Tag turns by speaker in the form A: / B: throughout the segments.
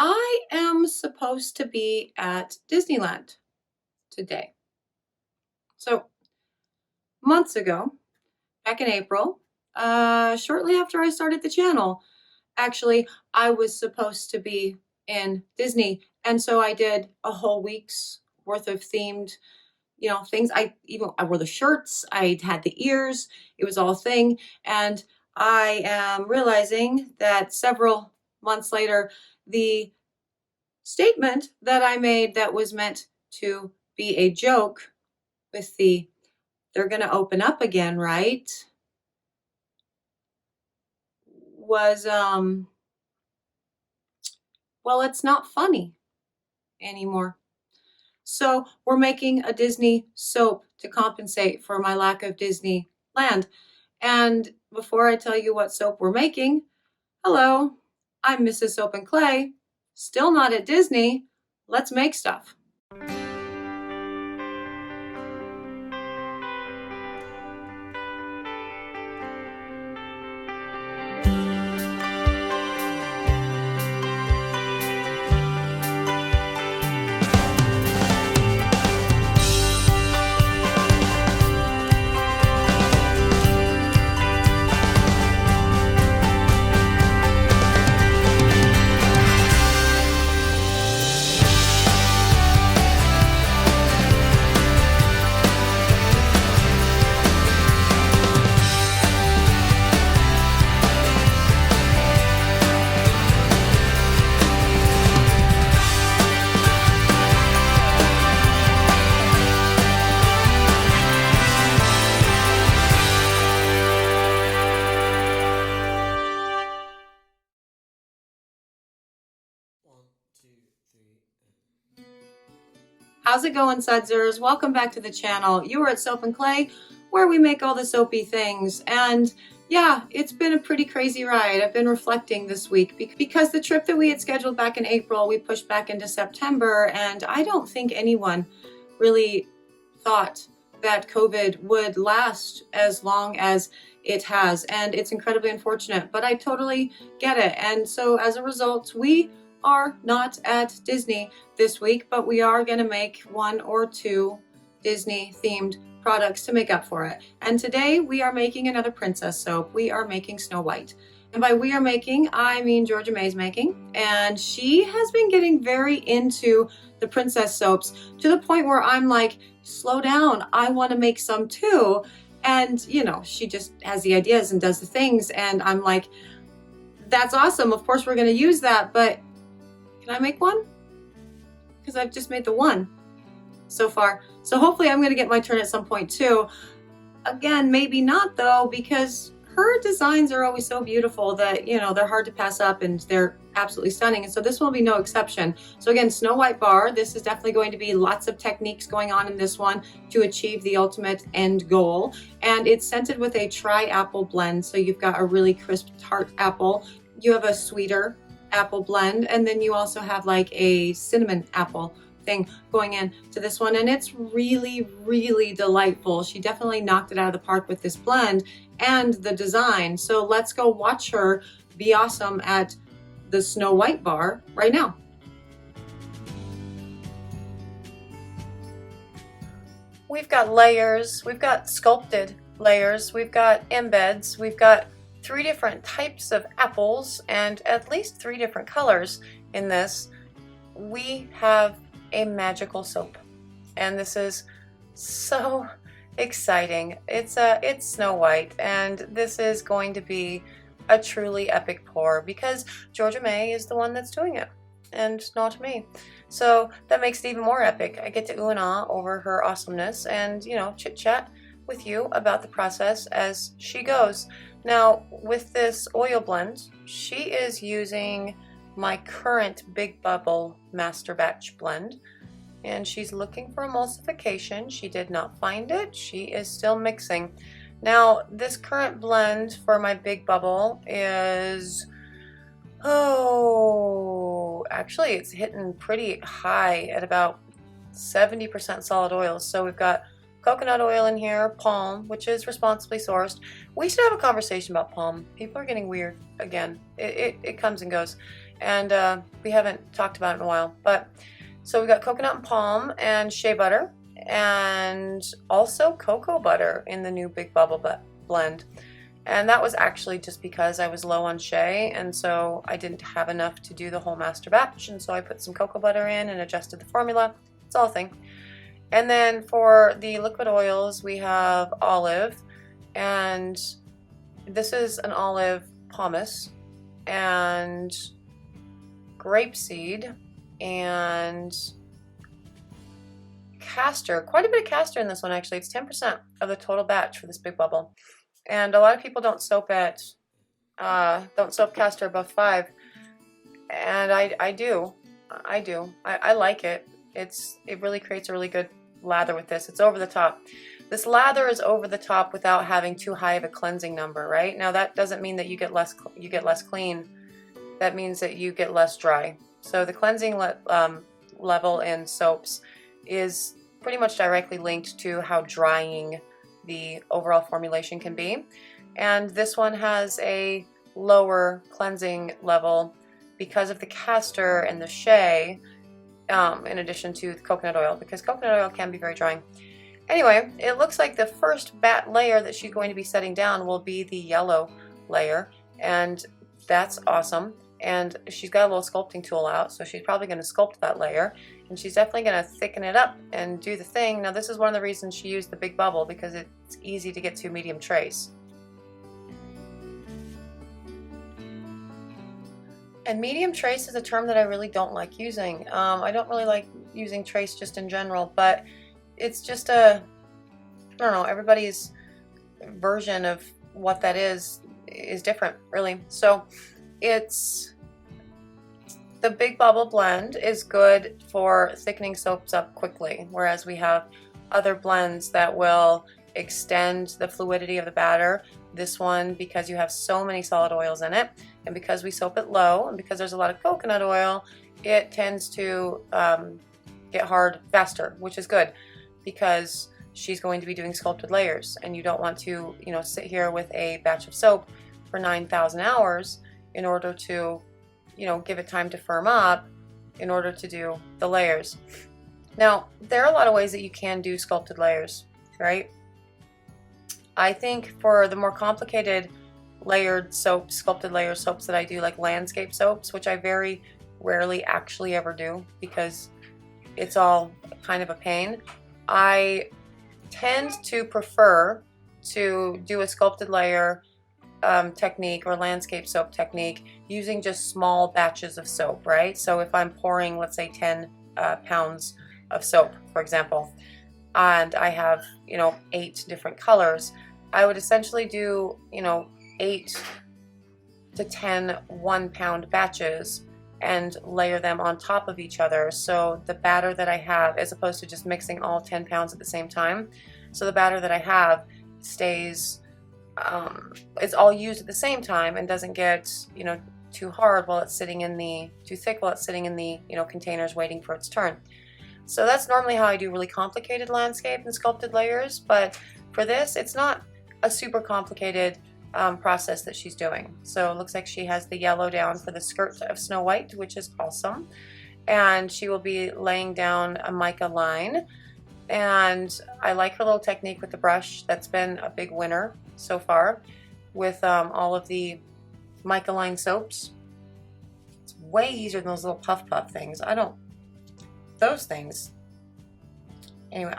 A: I am supposed to be at Disneyland today. So, months ago, back in April, shortly after I started the channel, actually, I was supposed to be in Disney. And so I did a whole week's worth of themed, things. I wore the shirts, I had the ears, it was all a thing. And I am realizing that several months later, the statement that I made that was meant to be a joke with they're going to open up again, right? Was, well, it's not funny anymore. So we're making a Disney soap to compensate for my lack of Disneyland. And before I tell you what soap we're making, hello, I'm Mrs. Soap and Clay, still not at Disney. Let's make stuff. How's it going, Sudsers? Welcome back to the channel. You are at Soap and Clay, where we make all the soapy things. And yeah, it's been a pretty crazy ride. I've been reflecting this week because the trip that we had scheduled back in April, we pushed back into September. And I don't think anyone really thought that COVID would last as long as it has. And it's incredibly unfortunate, but I totally get it. And so as a result, we are not at Disney this week, but we are going to make one or two Disney themed products to make up for it. And today we are making another princess soap. We are making Snow White. And by we are making, I mean GeorgiaMae's making. And she has been getting very into the princess soaps to the point where I'm like, slow down, I want to make some too. And she just has the ideas and does the things. And I'm like, that's awesome. Of course we're going to use that, but can I make one? Because I've just made the one so far. So hopefully I'm going to get my turn at some point too. Again, maybe not though, because her designs are always so beautiful that, they're hard to pass up and they're absolutely stunning. And so this will be no exception. So again, Snow White bar. This is definitely going to be lots of techniques going on in this one to achieve the ultimate end goal. And it's scented with a tri-apple blend. So you've got a really crisp tart apple. You have a sweeter apple blend, and then you also have like a cinnamon apple thing going into this one, and it's really, really delightful. She definitely knocked it out of the park with this blend and the design. So let's go watch her be awesome at the Snow White bar right now. We've got layers, we've got sculpted layers, we've got embeds, we've got 3 different types of apples and at least 3 different colors in this. We have a magical soap, and this is so exciting. It's Snow White, and this is going to be a truly epic pour because GeorgiaMae is the one that's doing it and not me. So that makes it even more epic. I get to ooh and ah over her awesomeness and chit chat with you about the process as she goes. Now, with this oil blend, she is using my current Big Bubble Master Batch blend, and she's looking for emulsification. She did not find it. She is still mixing. Now, this current blend for my Big Bubble is, actually it's hitting pretty high at about 70% solid oils. So we've got coconut oil in here, palm, which is responsibly sourced. We should have a conversation about palm. People are getting weird again. It comes and goes, and we haven't talked about it in a while. But so we got coconut and palm and shea butter, and also cocoa butter in the new Big Bubble blend. And that was actually just because I was low on shea, and so I didn't have enough to do the whole master batch, and so I put some cocoa butter in and adjusted the formula. It's all a thing. And then for the liquid oils, we have olive, and this is an olive pomace, and grapeseed, and castor. Quite a bit of castor in this one, actually. It's 10% of the total batch for this Big Bubble. And a lot of people don't soap castor above 5, and I do. I like it. It really creates a really good lather with this. It's over the top. This lather is over the top without having too high of a cleansing number, right? Now that doesn't mean that you get less clean. That means that you get less dry. So the cleansing level in soaps is pretty much directly linked to how drying the overall formulation can be, and this one has a lower cleansing level because of the castor and the shea, in addition to the coconut oil, because coconut oil can be very drying. Anyway, it looks like the first layer that she's going to be setting down will be the yellow layer, and that's awesome. And she's got a little sculpting tool out, so she's probably going to sculpt that layer, and she's definitely going to thicken it up and do the thing. Now this is one of the reasons she used the Big Bubble, because it's easy to get to medium trace. And medium trace is a term that I really don't like using. I don't really like using trace just in general, but it's just I don't know, everybody's version of what that is different, really. So the Big Bubble blend is good for thickening soaps up quickly, whereas we have other blends that will extend the fluidity of the batter. This one, because you have so many solid oils in it, and because we soap it low, and because there's a lot of coconut oil, it tends to get hard faster, which is good, because she's going to be doing sculpted layers, and you don't want to, sit here with a batch of soap for 9,000 hours in order to, give it time to firm up in order to do the layers. Now, there are a lot of ways that you can do sculpted layers, right? I think for the more complicated layered soaps, sculpted layer soaps that I do, like landscape soaps, which I very rarely actually ever do because it's all kind of a pain, I tend to prefer to do a sculpted layer technique or landscape soap technique using just small batches of soap, right? So if I'm pouring, let's say 10 pounds of soap, for example, and I have, 8 different colors, I would essentially do, 8 to 10 1-pound batches and layer them on top of each other. So the batter that I have, as opposed to just mixing all 10 pounds at the same time, so the batter that I have stays, it's all used at the same time and doesn't get, too hard while it's sitting in too thick while it's sitting in the, containers waiting for its turn. So that's normally how I do really complicated landscape and sculpted layers, but for this, it's not a super complicated process that she's doing. So it looks like she has the yellow down for the skirt of Snow White, which is awesome. And she will be laying down a mica line. And I like her little technique with the brush. That's been a big winner so far with all of the mica line soaps. It's way easier than those little puff things. Those things. Anyway,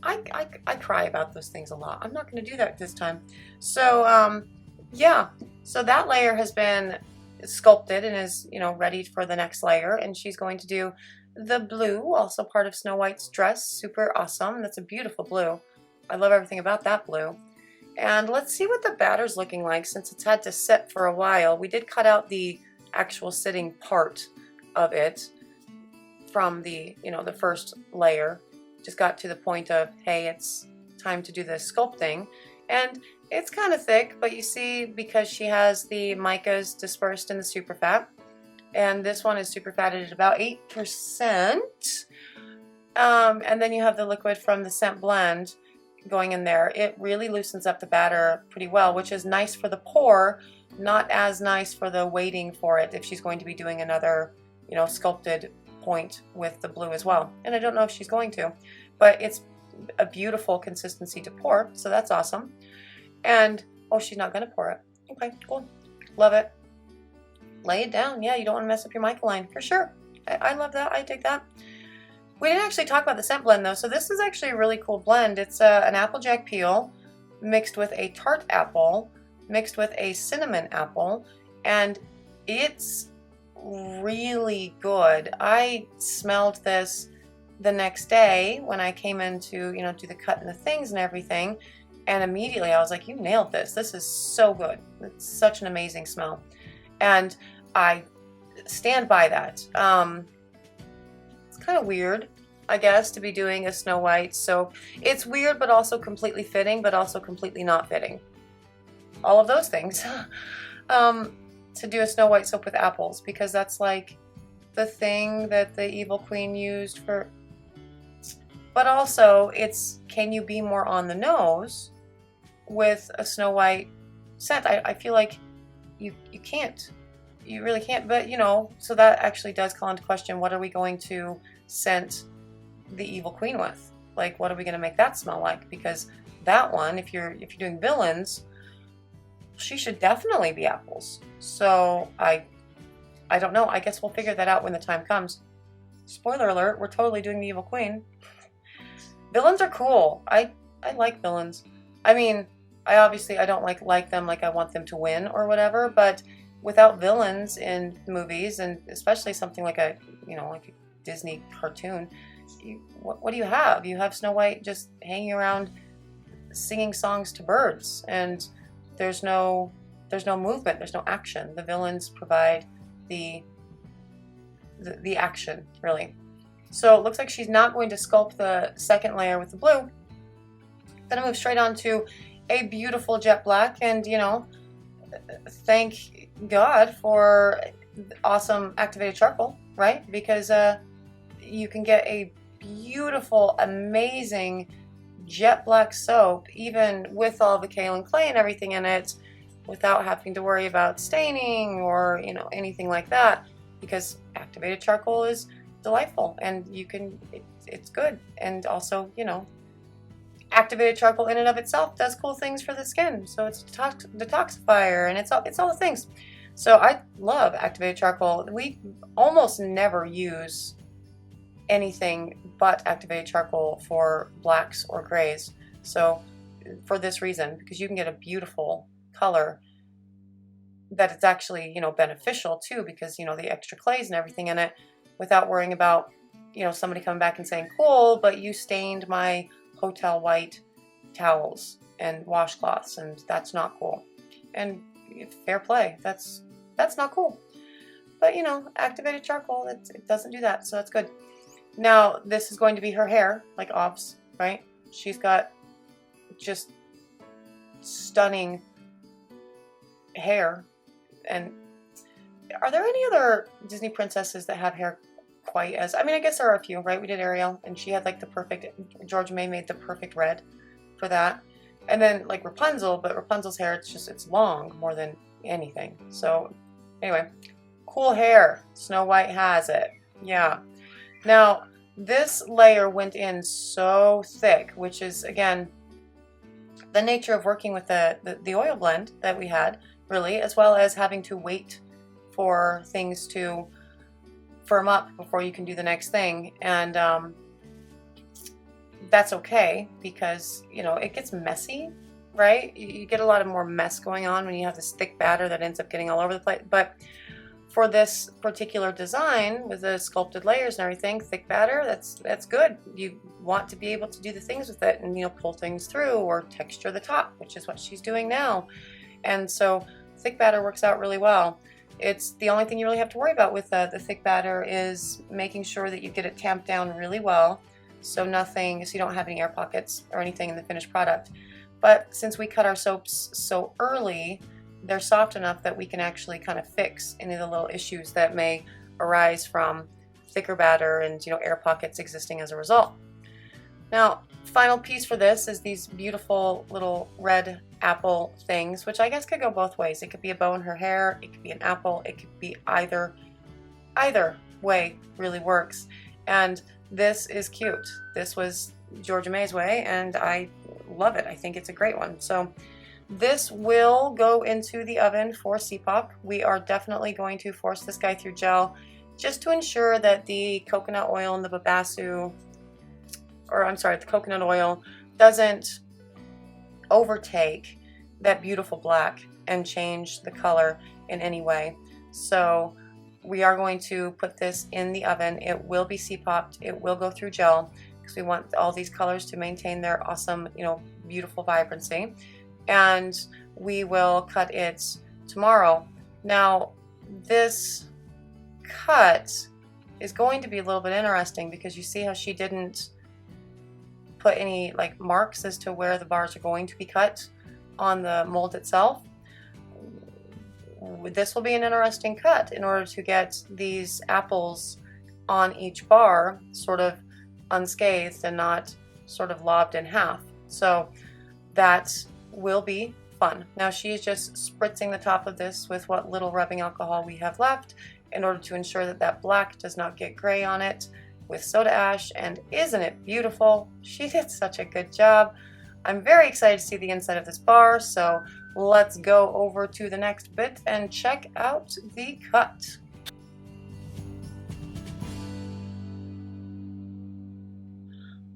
A: I cry about those things a lot. I'm not going to do that this time. So yeah, so that layer has been sculpted and is, ready for the next layer, and she's going to do the blue, also part of Snow White's dress. Super awesome. That's a beautiful blue. I love everything about that blue. And let's see what the batter's looking like since it's had to sit for a while. We did cut out the actual sitting part of it from the, the first layer. Just got to the point of, hey, it's time to do the sculpting. And it's kind of thick, but you see, because she has the micas dispersed in the super fat, and this one is super fatted at about 8%. And then you have the liquid from the scent blend. going in there, it really loosens up the batter pretty well, which is nice for the pour, not as nice for the waiting for it if she's going to be doing another, you know, sculpted point with the blue as well. And I don't know if she's going to, but it's a beautiful consistency to pour, so that's awesome. And oh, she's not going to pour it. Okay, cool. Love it. Lay it down. Yeah, you don't want to mess up your mica line, for sure. I love that. I dig that. We didn't actually talk about the scent blend though, so this is actually a really cool blend. It's an applejack peel mixed with a tart apple, mixed with a cinnamon apple, and it's really good. I smelled this the next day when I came in to, you know, do the cut and the things and everything, and immediately I was like, you nailed this. This is so good. It's such an amazing smell. And I stand by that. It's kind of weird, I guess, to be doing a Snow White soap. It's weird, but also completely fitting, but also completely not fitting. All of those things. To do a Snow White soap with apples, because that's like the thing that the evil queen used for. But also, it's, can you be more on the nose with a Snow White scent? I feel like you can't. You really can't. But, you know, so that actually does call into question, what are we going to scent the evil queen with? Like, what are we going to make that smell like? Because that one, if you're doing villains, she should definitely be apples. So I don't know. I guess we'll figure that out when the time comes. Spoiler alert, we're totally doing the evil queen. Villains are cool. I like villains. I mean, I don't like them like I want them to win or whatever, but without villains in movies, and especially something like a, you know, like a Disney cartoon, what do you have? You have Snow White just hanging around singing songs to birds, and there's no movement, there's no action. The villains provide the action, really. So it looks like she's not going to sculpt the second layer with the blue. Gonna move straight on to a beautiful jet black, and you know, thank God for awesome activated charcoal, right? Because you can get a beautiful, amazing jet black soap, even with all the kaolin clay and everything in it, without having to worry about staining or, you know, anything like that, because activated charcoal is delightful, and you can, it's good. And also, you know, activated charcoal in and of itself does cool things for the skin, so it's detoxifier, and it's all the things. So I love activated charcoal. We almost never use anything but activated charcoal for blacks or grays, so for this reason, because you can get a beautiful color that it's actually, you know, beneficial too, because, you know, the extra clays and everything in it, without worrying about, you know, somebody coming back and saying, cool, but you stained my hotel white towels and washcloths, and that's not cool. And fair play, that's not cool. But, you know, activated charcoal, it doesn't do that, so that's good. Now, this is going to be her hair, like Ob's, right? She's got just stunning hair. And are there any other Disney princesses that have hair quite as, I mean, I guess there are a few, right? We did Ariel, and she had like the perfect, GeorgiaMae made the perfect red for that. And then like Rapunzel, but Rapunzel's hair, it's long more than anything. So anyway, cool hair. Snow White has it. Yeah. Now, this layer went in so thick, which is, again, the nature of working with the oil blend that we had, really, as well as having to wait for things to firm up before you can do the next thing. And that's okay, because, you know, it gets messy, right? You get a lot of more mess going on when you have this thick batter that ends up getting all over the place. But for this particular design with the sculpted layers and everything, thick batter, that's good. You want to be able to do the things with it and, you know, pull things through or texture the top, which is what she's doing now. And so thick batter works out really well. It's the only thing you really have to worry about with the thick batter is making sure that you get it tamped down really well, so you don't have any air pockets or anything in the finished product. But since we cut our soaps so early, they're soft enough that we can actually kind of fix any of the little issues that may arise from thicker batter and, you know, air pockets existing as a result. Now, final piece for this is these beautiful little red apple things, which I guess could go both ways. It could be a bow in her hair, it could be an apple, it could be either way really works. And this is cute. This was GeorgiaMae's way and I love it. I think it's a great one. So this will go into the oven for CPOP. We are definitely going to force this guy through gel just to ensure that the coconut oil and the babasu, or I'm sorry, the coconut oil doesn't overtake that beautiful black and change the color in any way. So we are going to put this in the oven. It will be CPOP'd. It will go through gel because we want all these colors to maintain their awesome, beautiful vibrancy. And we will cut it tomorrow. Now, this cut is going to be a little bit interesting because you see how she didn't put any like marks as to where the bars are going to be cut on the mold itself. This will be an interesting cut in order to get these apples on each bar sort of unscathed and not sort of lobbed in half. So that will be fun. Now she is just spritzing the top of this with what little rubbing alcohol we have left in order to ensure that that black does not get gray on it with soda ash. And isn't it beautiful? She did such a good job. I'm very excited to see the inside of this bar, so let's go over to the next bit and check out the cut.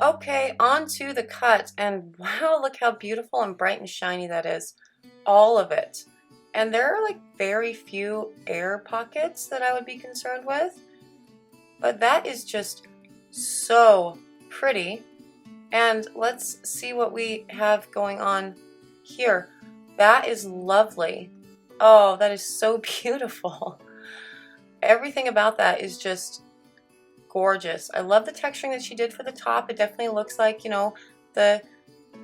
A: Okay, on to the cut, and wow, look how beautiful and bright and shiny that is. All of it. And there are like very few air pockets that I would be concerned with, but that is just so pretty. And let's see what we have going on here. That is lovely. Oh, that is so beautiful. Everything about that is just gorgeous. I love the texturing that she did for the top. It definitely looks like, the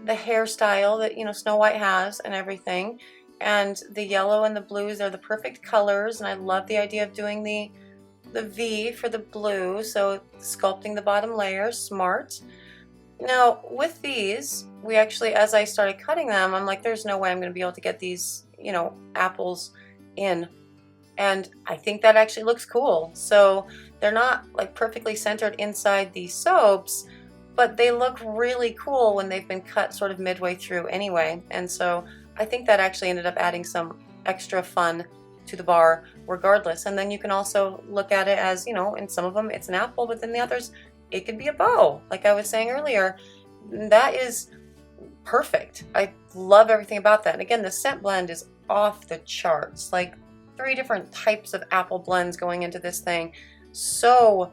A: hairstyle that, Snow White has and everything. And the yellow and the blues are the perfect colors. And I love the idea of doing the V for the blue. So sculpting the bottom layer, smart. Now with these, we actually, as I started cutting them, I'm like, there's no way I'm going to be able to get these, apples in. And I think that actually looks cool. So they're not like perfectly centered inside these soaps, but they look really cool when they've been cut sort of midway through anyway. And so I think that actually ended up adding some extra fun to the bar regardless. And then you can also look at it as, in some of them it's an apple, but then the others, it could be a bow. Like I was saying earlier, that is perfect. I love everything about that. And again, the scent blend is off the charts. Like 3 different types of apple blends going into this thing. So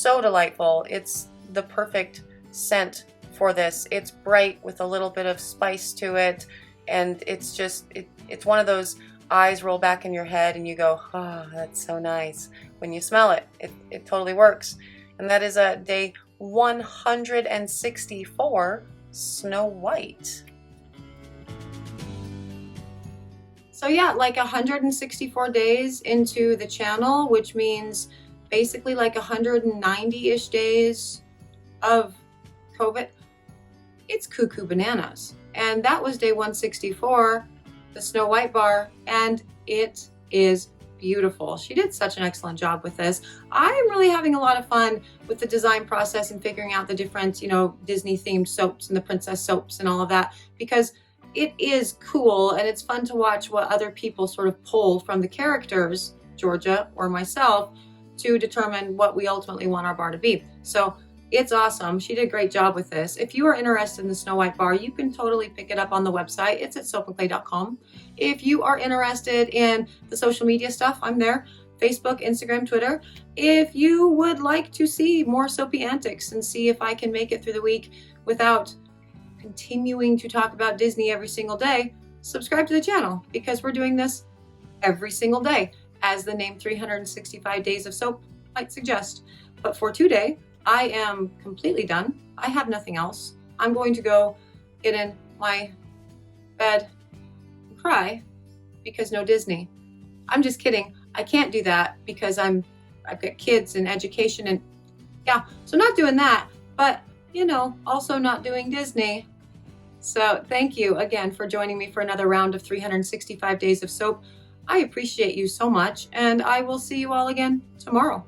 A: delightful. It's the perfect scent for this. It's bright with a little bit of spice to it. And it's just, it's one of those eyes roll back in your head and you go, oh, that's so nice. When you smell it, it totally works. And that is a day 164, Snow White. So yeah, like 164 days into the channel, which means basically like 190-ish days of COVID. It's cuckoo bananas. And that was day 164, the Snow White bar, and it is beautiful. She did such an excellent job with this. I'm really having a lot of fun with the design process and figuring out the different, Disney themed soaps and the princess soaps and all of that, because it is cool and it's fun to watch what other people sort of pull from the characters, Georgia or myself, to determine what we ultimately want our bar to be. So it's awesome. She did a great job with this. If you are interested in the Snow White bar, you can totally pick it up on the website. It's at soapandclay.com. If you are interested in the social media stuff, I'm there. Facebook, Instagram, Twitter. If you would like to see more soapy antics and see if I can make it through the week without continuing to talk about Disney every single day, subscribe to the channel because we're doing this every single day, as the name 365 Days of Soap might suggest. But for today, I am completely done. I have nothing else. I'm going to go get in my bed and cry because no Disney. I'm just kidding. I can't do that because I've got kids and education and yeah, so not doing that. But you know, also not doing Disney. So thank you again for joining me for another round of 365 days of soap. I appreciate you so much, and I will see you all again tomorrow.